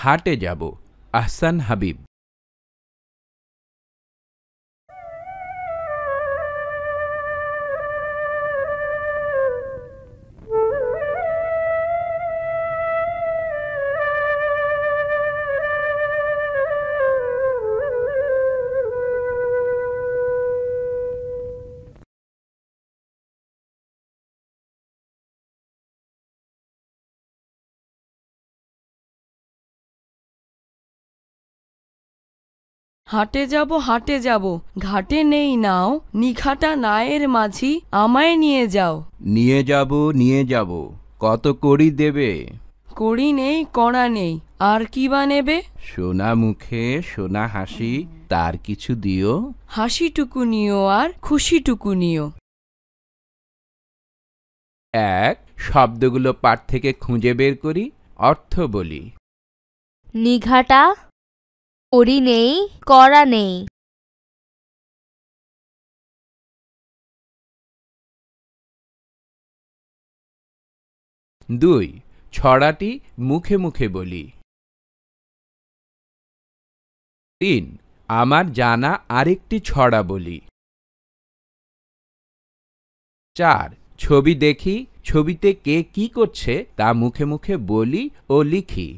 হাটে যাব। আহসান হাবিব। হাটে যাব ঘাটে নেই নাও, নিঘাটা নায়ের মাঝি আমায় নিয়ে যাও। নিয়ে যাব কত কড়ি দেবে? কড়ি নেই কড়া নেই, আর কি বা নেবে? সোনা মুখে সোনা হাসি, তার কিছু দিও। হাসিটুকু নিও আর খুশিটুকু নিও। এক, শব্দগুলো পাঠ থেকে খুঁজে বের করি, অর্থ বলি। নিঘাটা, কড়ি নেই কড়া নেই। দুই, ছড়াটি মুখে মুখে বলি। তিন, আমার জানা আরেকটি ছড়া বলি। চার, ছবি দেখি, ছবিতে কে কি করছে তা মুখে মুখে বলি ও লিখি।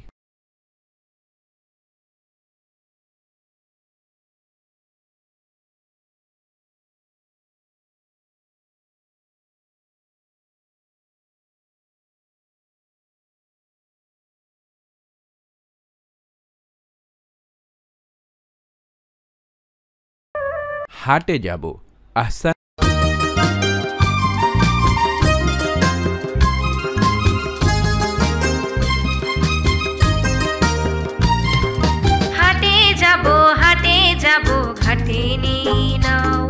হাটে যাব। আহসান। হাটে যাব ঘাটে নেই নাও,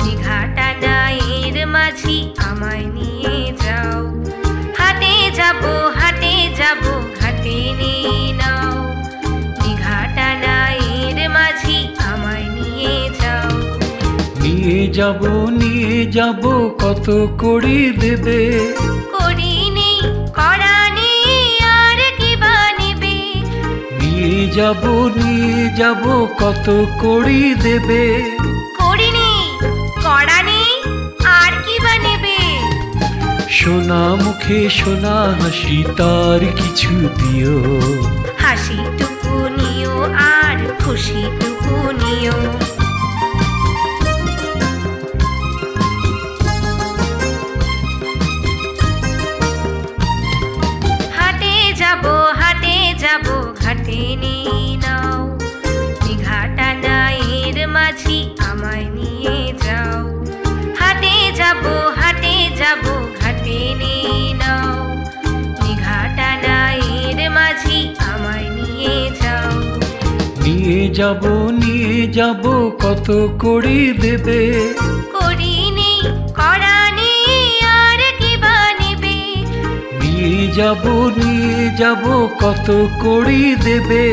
নিঘাটা নায়ের মাঝি আমায় নিয়ে যাও। হাটে যাব ঘাটে নেই নাও, নিঘাটা নায়ের মাঝি আমায় নিয়ে যাও। নিয়ে যাব কত কড়ি দেবে? কড়ি নেই কড়া নেই, আর কি বা নেবে? নিয়ে যাব কত কড়ি দেবে? কড়ি নেই কড়া নেই, আর কি বা নেবে? সোনা মুখে সোনা হাসি, তার কিছু দিও। হাসিটুকু নিও আর খুশিটুকু নিও। হাটে যাব ঘাটে নেই নাও, নিঘাটা নায়ের মাঝি আমায় নিয়ে যাও। হাটে যাব ঘাটে নেই নাও, নিঘাটা নায়ের মাঝি আমায় নিয়ে যাও। নিয়ে যাব কত কড়ি দেবে? কড়ি নেই কড়া নেই, আর কি বা নেবে? নিয়ে যাব কত কড়ি দেবে?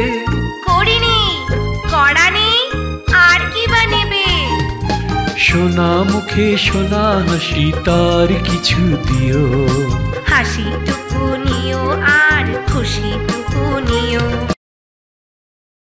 কড়ি নেই কড়া নেই, আর কি বা নেবে? সোনা মুখে সোনা হাসি, তার কিছু দিও।